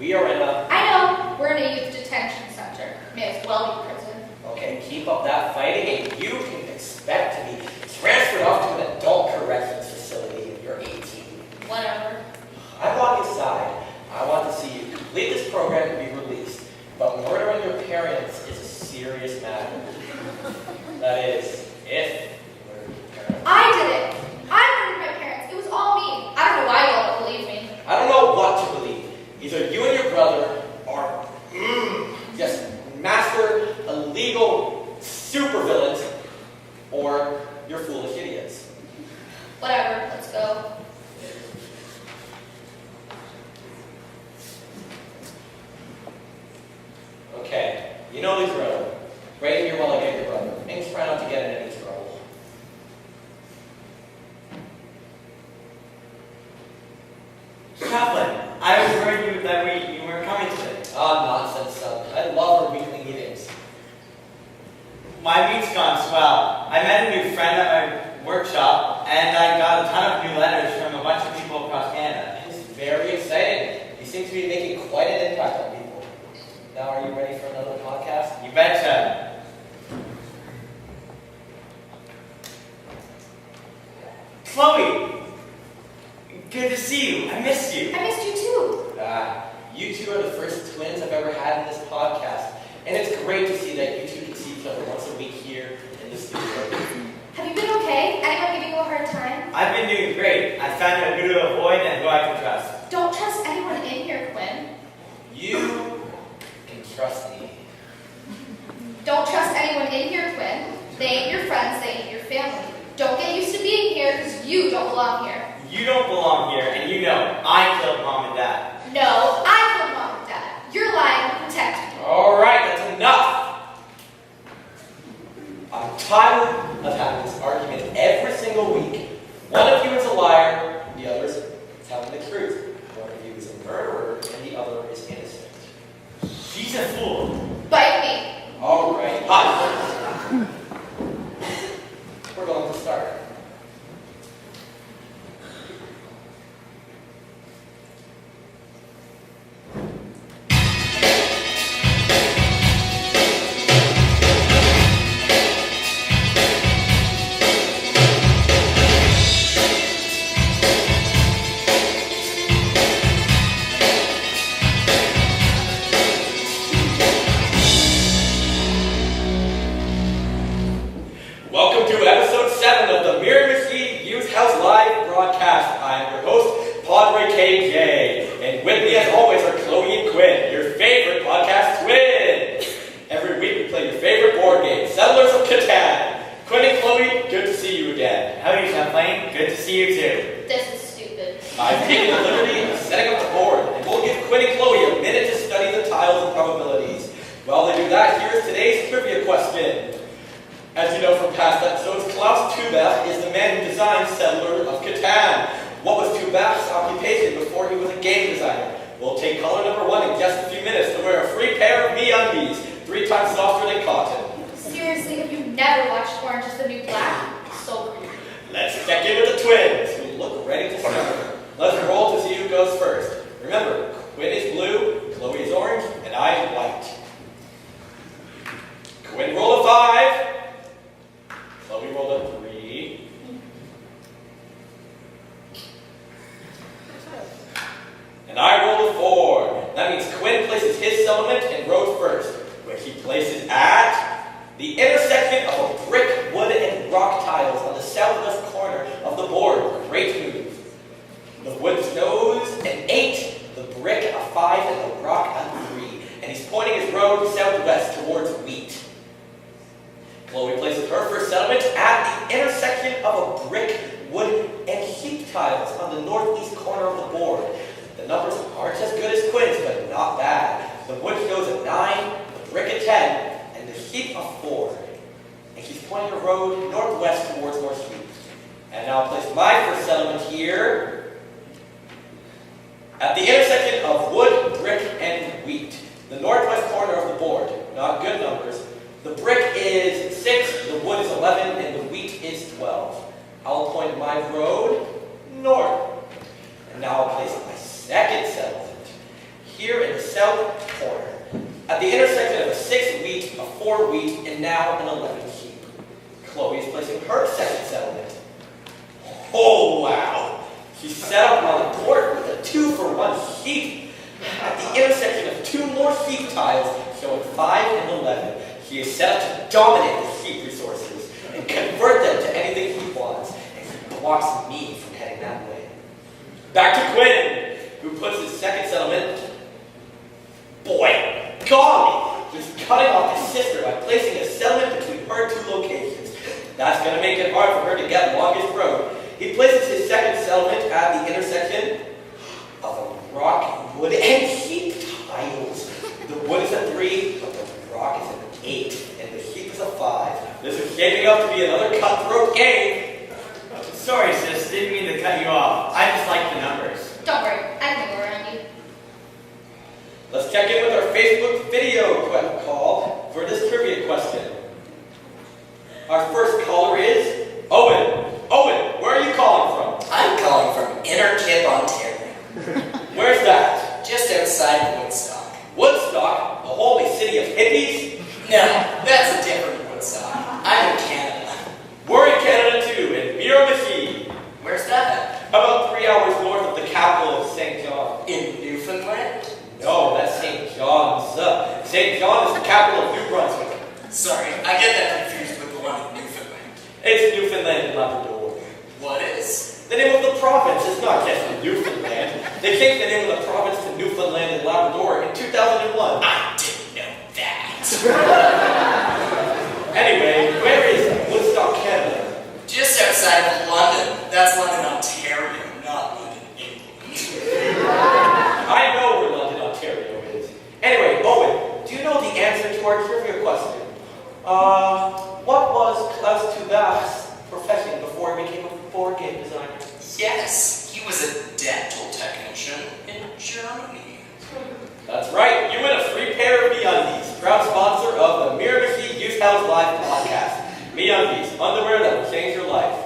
We are in a... I know. We're in a youth detention center. May as well be prison. Okay, keep up that fighting and you can expect to be transferred off to an adult corrections facility if you're 18. Whatever. I'm on your side. I want to see you complete this program and be released. But murdering your parents is a serious matter. That is, if you murdered your parents. I did it. I murdered my parents. It was all me. I don't know why you all don't believe me. I don't know what to believe. Either you and your brother are just master illegal supervillains, or you're foolish idiots. Whatever. Let's go. Okay, you know the drill. Right in here while I get your brother. And try not to get in any trouble. Chaplain, I was worried that you weren't coming today. Ah, nonsense, son. I love our weekly meetings. My week's gone swell. I met a new friend at my workshop, and I got a ton of new letters from a bunch of people across Canada. It's very exciting. You seem to be making quite an impact on people. Now, are you ready for another podcast? You betcha. Chloe, good to see you. I missed you. I missed you too. You two are the first twins I've ever had in this podcast. And it's great to see that you two can see each other once a week here in the studio. Have you been okay? Anyone giving you a hard time? I've been doing great. I found out who to avoid and who I can trust. Don't trust anyone in here, Quinn. You can trust me. Don't trust anyone in here, Quinn. They ain't your friends, they ain't your family. Don't get used to being here because you don't belong here. You don't belong here, and you know I killed Mom and Dad. No, I killed Mom and Dad. You're lying to protect me. All right, that's enough. I'm tired of having this argument every single week. One of you is a liar, the other is telling the truth. One of you is a murderer, and the other is innocent. She's a fool. Bite me. All right, hush. We're going to start. Welcome to episode 7 of the Miramacy Youth House Live broadcast. I am your host, Padre KJ, and with me as always are Chloe and Quinn, your favorite podcast twins. Every week we play your favorite board game, Settlers of Catan. Quinn and Chloe, good to see you again. Howdy, Chaplain. Good to see you too. This is stupid. I've taken the liberty of setting up the board, and we'll give Quinn and Chloe a minute to study the tiles and probabilities. While they do that, here's today's trivia question. As you know from past episodes, Klaus Tubach is the man who designed Settler of Catan. What was Tubach's occupation before he was a game designer? We'll take caller number 1 in just a few minutes to wear a free pair of MeUndies, 3 times softer than cotton. Seriously, have you never watched Orange is the New Black? So creepy. Let's check in with the twins, who look ready to start. Let's roll to see who goes first. Remember, Quinn is blue, Chloe is orange, and I am white. Quinn roll a 5. Chloe rolled a 3. And I rolled a 4. That means Quinn places his settlement in road first, where he places at the intersection of a brick, wood, and rock tiles on the southwest corner of the board. Great move. The wood knows an 8, the brick a 5, and the rock a 3. And he's pointing his road southwest towards wheat. Chloe places her first settlement at the intersection of a brick, wood, and heap tiles on the northeast corner of the board. The numbers aren't as good as Quinn's, but not bad. The wood shows a 9, the brick a 10, and the heap a 4. And she's pointing her road northwest towards North Street. And now I'll place my first settlement here at the intersection of wood, brick, and wheat. The northwest corner of the board. Not good numbers. The brick is 6, the wood is 11, and the wheat is 12. I'll point my road north. And now I'll place my second settlement here in the south corner, at the intersection of a 6-wheat, a 4-wheat, and now an 11-heap. Chloe is placing her second settlement. Oh, wow! She set up on the board with a 2-for-1 heap. At the intersection of 2 more heap tiles, showing 5 and 11, he is set up to dominate the heap resources and convert them to anything he wants, and he blocks me from heading that way. Back to Quinn, who puts his second settlement. Boy, golly, he's cutting off his sister by placing a settlement between her 2 locations. That's going to make it hard for her to get longest road. He places his second settlement at the intersection of a rock, wood, and heap tiles. The wood is a 3, but the rock is an 8, and the heap is a 5. This is shaping up to be another cutthroat game. Sorry, sis, didn't mean to cut you off. I just like the numbers. Don't worry, I can go around you. Let's check in with our Facebook video call for this trivia question. Our first caller is Owen. Owen, where are you calling from? I'm calling from Inner Kip, Ontario. Where's that? Just outside Woodstock. Woodstock, a holy city of hippies? No, that's a different Woodstock. I'm in Canada. We're in Canada too, in Miramichi. Where's that? About 3 hours north of the capital of St. John. In Newfoundland? No, that's St. John's. St. John is the capital of New Brunswick. Sorry, I get that confused with the one in Newfoundland. It's Newfoundland and Labrador. What is? The name of the province is not just Newfoundland. They changed the name of the province to Newfoundland and Labrador in 2001. I didn't know that. Anyway, where is Woodstock, Canada? Just outside of London. That's London, Ontario, not London, England. I know where London, Ontario is. Anyway, Owen, do you know the answer to our trivia question? What was Klaus Tubach's profession before he became a board game designer? Yes, he was a dental technician in Germany. That's right, you win a free pair of MeUndies, proud sponsor of the Miramichi Youth House Live podcast. MeUndies, underwear that will change your life.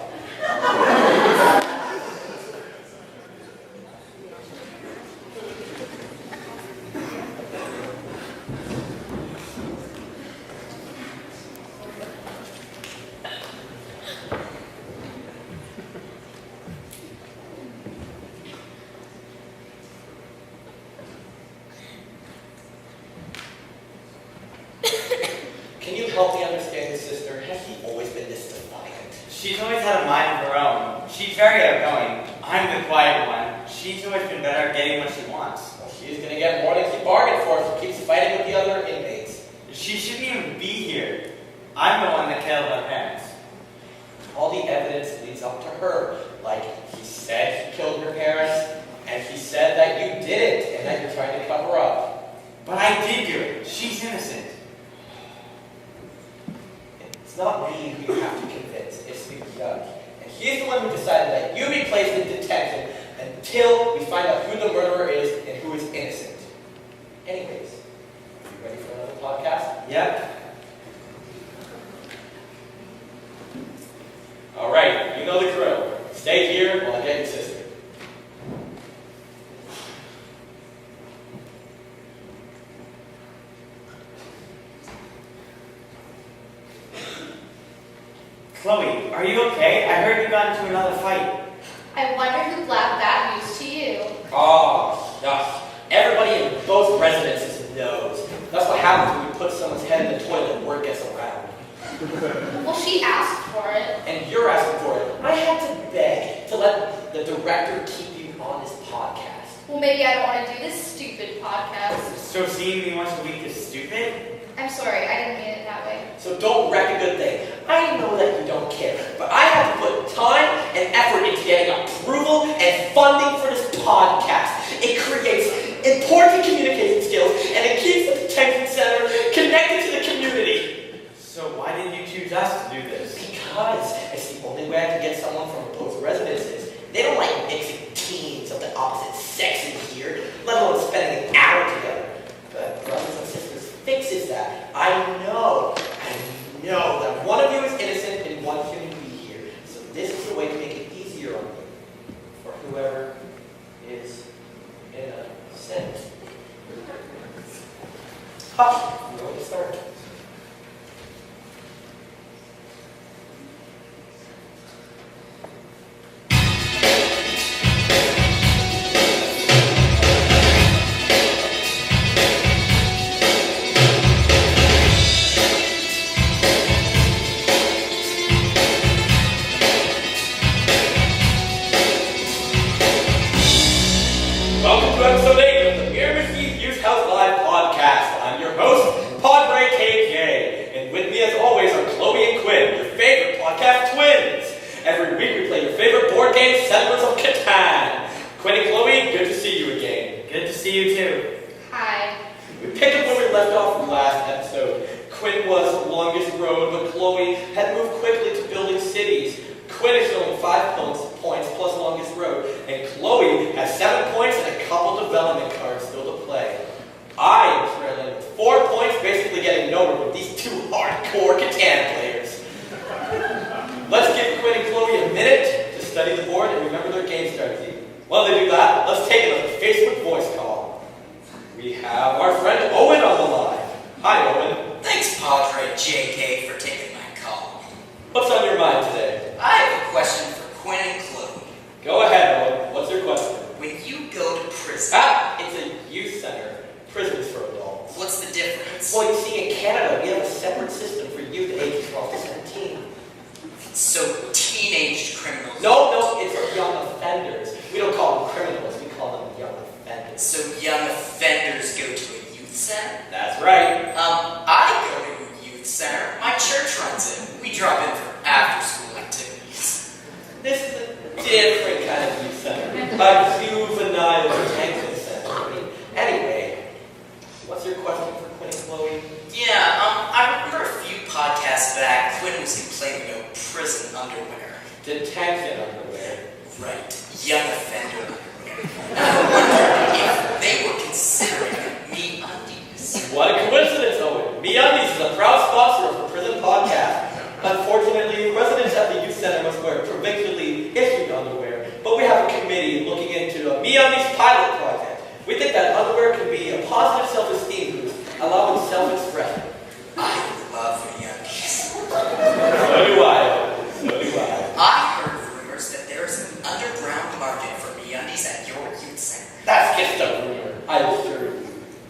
Can you help me understand your sister? Has she always been this defiant? She's always had a mind of her own. She's very outgoing. I'm the quiet one. She's always been better at getting what she wants. Well, she's gonna get more than she bargained for if she keeps fighting with the other inmates. She shouldn't even be here. I'm the one that killed her parents. All the evidence leads up to her. Like, he said he killed her parents, and he said that you didn't, and that you're trying to cover up. But I did do it. She's innocent. It's not me who you have to convince, it's the judge. And he's the one who decided that you be placed in detention until we find out who the murderer is and who is innocent. Anyways, are you ready for another podcast? Yep. All right, you know the drill. Stay here while I get your sister. Chloe, are you okay? I heard you got into another fight. I wonder who blabbed that news to you. Oh, gosh. Everybody in both residences knows. That's what happens when you put someone's head in the toilet and word gets around. Well, she asked for it. And you're asking for it. I had to beg to let the director keep you on this podcast. Well, maybe I don't want to do this stupid podcast. So seeing me once a week is stupid? I'm sorry, I didn't mean it that way. So don't wreck a good thing. I know that you don't care, but I have to put time and effort into getting approval and funding for this podcast. It creates important communication skills, and it keeps the detention center connected to the community. So why did you choose us to do this? Because it's the only way I can get someone from both residences. They don't like mixing teens of the opposite sex in here, let alone spending an hour together. But brothers and sisters fixes that. I know that one of you is innocent and one shouldn't be here. So this is a way to make it easier on you for whoever is innocent. Ha! We're going to start. Welcome to episode 8 of the Mirror Youth House Live podcast. I'm your host, Padre KK, and with me as always are Chloe and Quinn, your favorite podcast twins. Every week we play your favorite board game, Settlers of Catan. Quinn and Chloe, good to see you again. Good to see you too. Hi. We picked up where we left off from last episode. Quinn was longest road, but Chloe had moved quickly to building cities. Quinn is showing 5 points plus longest road, and Chloe has 7 points and a couple development cards still to play. I am trailing with 4 points, basically getting nowhere with these two hardcore Catan players. Let's give Quinn and Chloe a minute to study the board and remember their game strategy. While they do that, let's take another Facebook voice call. We have our friend Owen on the line. Hi, Owen. Thanks, Padre JK, for taking my call. What's on your mind today? I have a question for Quinn and Chloe. Go ahead, Owen. What's your question? When you go to prison, It's a youth center. Prisons for adults. what's the difference? Well, you see, in Canada, we have a separate system for youth ages 12 to 17. So teenage criminals. No, it's for young offenders. We don't call them criminals, we call them young offenders. So young offenders go to a youth center? That's right. I go to a youth center. My church runs it. We drop in for after-school activities. This is a different kind of youth center. A juvenile detention center. Anyway, what's your question for Quinn and Chloe? Yeah, I remember a few podcasts back, Quinn was complaining about prison underwear. Detention underwear. Right, young offender underwear. I wondered if they were considering me undies. What a coincidence, Owen. MeUndies is a proud sponsor of the Prison Podcast. Unfortunately, residents at the youth center must wear provincially issued underwear, but we have a committee looking into a MeUndies pilot project. We think that underwear can be a positive self-esteem boost, allowing self-expression. I love MeUndies. So do I. So do I. I heard rumors that there is an underground market for MeUndies at your youth center. That's just a rumor. I assure you.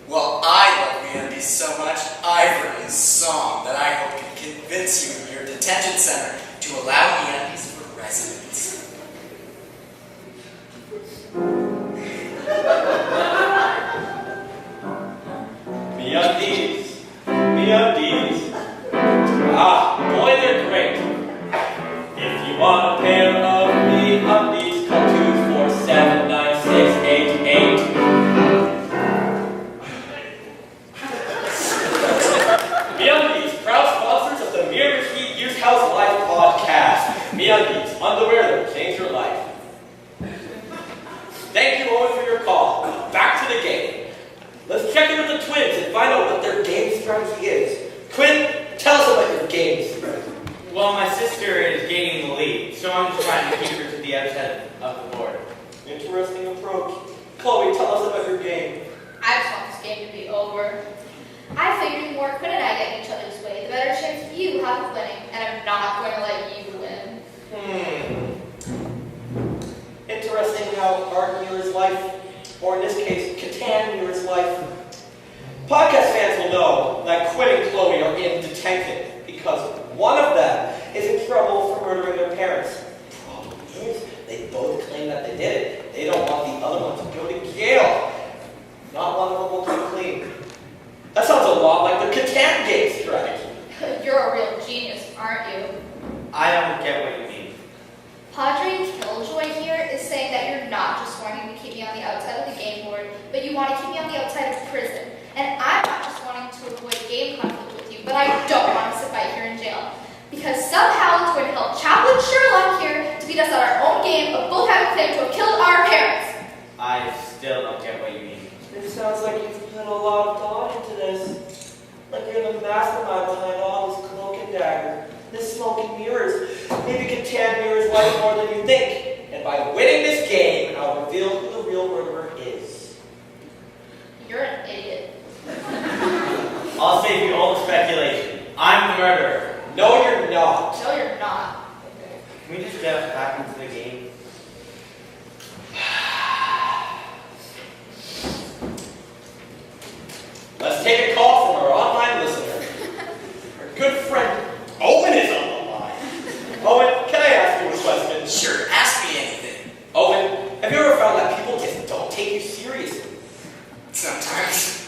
Well, I love MeUndies so much, I've written a song that I hope can convince you of your detention center to allow MeUndies for residents. MeUndies. MeUndies. Ah, boy, they're great. If you want a pair of MeUndies, call 247-9688. MeUndies, proud sponsors of the Mirror Youth House Live podcast. MeUndies, underwear that will change your life. Thank you, Owen, for your call. Back to the game. Let's check in with the twins and find out what their game strategy is. Quinn, tell us about your game strategy. Well, my sister is gaining the lead, so I'm just trying to keep her to the outside of the board. Interesting approach. Chloe, tell us about your game. I just want this game to be over. I figured the more Quinn and I get in each other's way, the better chance you have of winning, and I'm not going to let you win. Interesting how art mirrors life, or in this case, Catan mirrors life. Podcast fans will know that Quinn and Chloe are in detention because one of them is in trouble for murdering their parents. Problem is, they both claim that they did it. They don't want the other one to go to jail. Not one of them will come clean. That sounds a lot like the Catan game strategy. You're a real genius, aren't you? I don't get what you mean. Padre Killjoy here is saying that you're not just wanting to keep me on the outside of the game board, but you want to keep me on the outside of prison. And I'm not just wanting to avoid game conflict with you, but I don't want to sit by here in jail. Because somehow it's going to help Chaplain Sherlock here to beat us at our own game of both having claimed to have killed our parents. I still don't get what you mean. It sounds like you've put a lot of thought into this. Like you're the mastermind behind all this cloak and dagger. This smoke and mirrors. Maybe Catan mirrors life more than you think. And by winning this game, I'll reveal who the real murderer is. You're an idiot. the murderer. No, you're not. No, you're not. Can we just get back into the game? Let's take a call from our online listener. Our good friend Owen is on the line. Owen, can I ask you a question? Sure, ask me anything. Owen, have you ever found that people just don't take you seriously? Sometimes.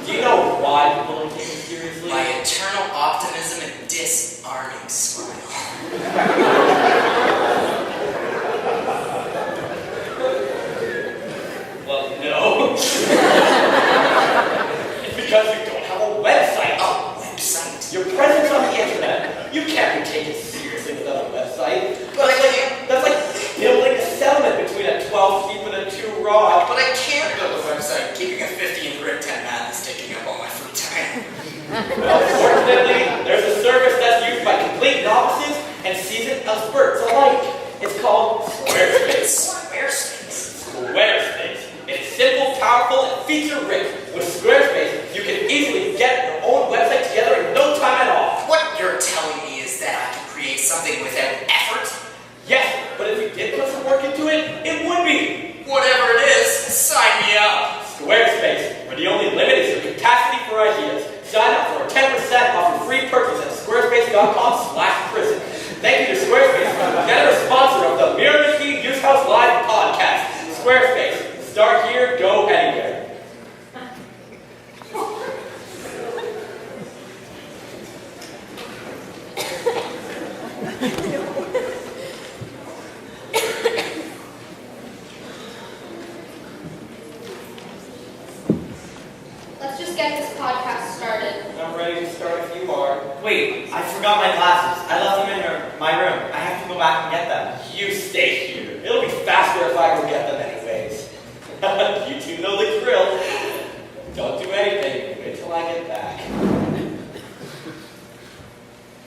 Do you know why people don't take you seriously? My eternal optimism and disarming smile. Well, no. It's because you don't have a website. A website? Your presence on the internet, you can't be taken seriously without a website. But I can't. That's like building a settlement between a 12 sheep and a 2 rod. But I can't build a website. Keeping a 50 in grid 10 math is taking up all my free time. Well, fortunately, there's a service that's used by complete novices and seasoned experts alike. It's called Squarespace. Squarespace. Squarespace. It's simple, powerful, and feature-rich. With Squarespace, you can easily get your own website together in no time at all. What you're telling me is that I can create something without effort? Yes, but if you did put some work into it, it would be. Whatever it is, sign me up. Squarespace, where the only limit is your capacity for ideas. Sign up for 10% off your free purchase at squarespace.com/prison. Thank you to Squarespace for the generous sponsor of the Mirror Machine Use House Live podcast. Squarespace, start here, go anywhere. Let's just get this podcast started. I'm ready to start if you are. Wait, I forgot my glasses. I left them in my room. I have to go back and get them. You stay here. It'll be faster if I go get them anyways. You two know the drill. Don't do anything. Wait till I get back.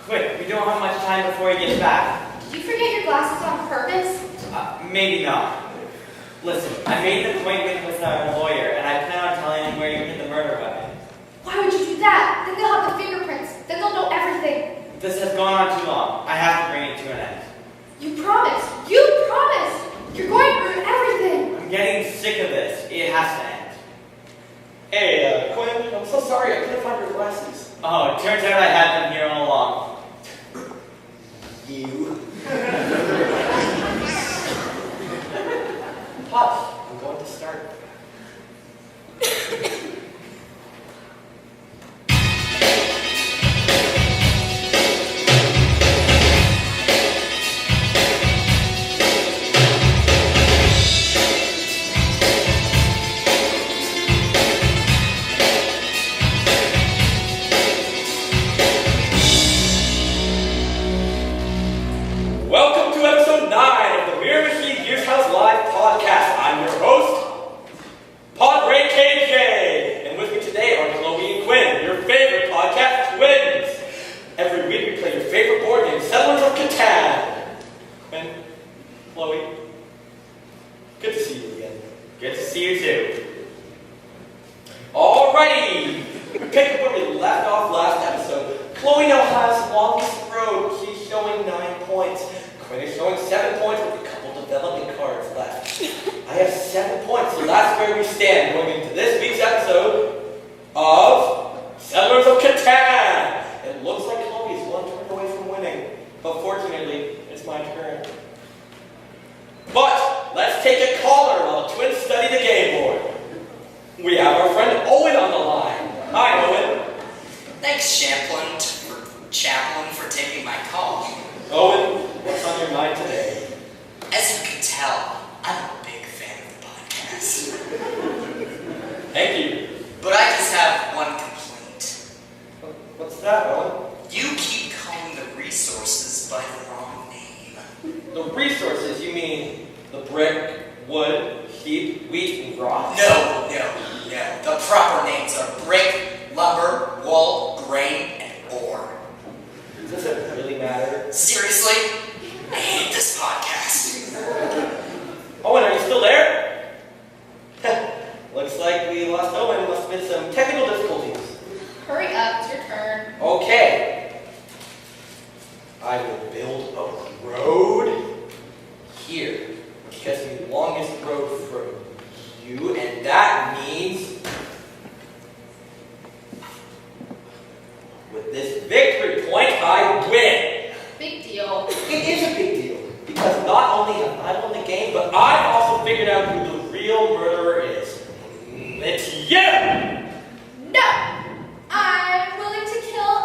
Quick, we don't have much time before he gets back. Did you forget your glasses on purpose? Maybe not. Listen, I made an appointment with our lawyer, and I plan on telling him where you hid the murder weapon. Why would you do that? Then they'll have the fingerprints. Then they'll know everything. This has gone on too long. I have to bring it to an end. You promised. You promised. You're going to ruin everything. I'm getting sick of this. It has to end. Hey, Quinn, I'm so sorry I couldn't find your glasses. Oh, it turns out I had them here all along. You. Hush, I'm going to start. Welcome to episode 9 of the Mirror Machine Use House Live podcast. I'm your host, Padre KJ. And with me today are Chloe and Quinn, your favorite podcast twins. Every week we play your favorite board game, Settlers of Catan. Quinn, Chloe, good to see you again. Good to see you too. Alrighty, we picked up where we left off last episode. Chloe now has longest road. She's showing 9 points. Quinn is showing 7 points with a couple developing cards left. I have 7 points, so that's where we stand going into this week's episode of Settlers of Catan. It looks like Chloe is 1 turn away from winning, but fortunately, it's my turn. But let's take a caller while the twins study the game board. We have our friend Owen on the line. Hi, Owen. Thanks, Chaplain, for taking my call. Owen, what's on your mind today? As you can tell, I'm a big fan of the podcast. Thank you. But I just have one complaint. What's that, Owen? You keep calling the resources by the wrong name. The resources, you mean the brick, wood, sheep, wheat, and rocks? No. The proper names are brick, lumber, wool, grain, and ore. Does it really matter? Seriously? I hate this podcast. Owen, are you still there? Looks like we lost Owen. Must have been some technical difficulties. Hurry up. It's your turn. Okay. With this victory point, I win. Big deal. It is a big deal, because not only have I won the game, but I've also figured out who the real murderer is. It's you! No! I'm willing to kill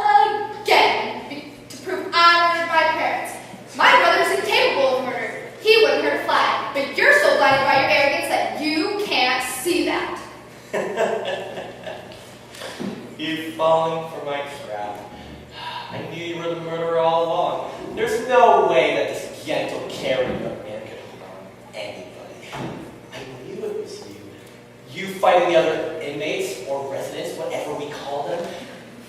again to prove I murdered my parents. My brother's incapable of murder. He wouldn't hurt a fly. But you're so blinded by your arrogance that you can't see that. You've fallen for my trap. I knew you were the murderer all along. There's no way that this gentle, caring young man could harm anybody. I knew it was you. You fighting the other inmates or residents, whatever we call them.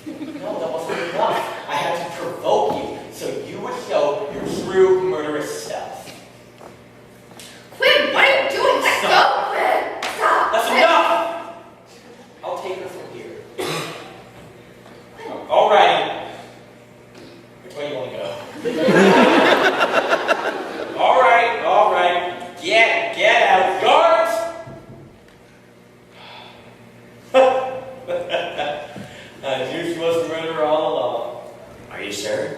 No, that wasn't enough. I had to provoke you so you would show your true murderous self. Quinn, what are you doing? Let go, Quinn! Stop! That's enough! I'll take her from here. Alrighty. Which way do you want to go? Alright. Get out. Guards! I knew she was the murderer all along. Are you sure?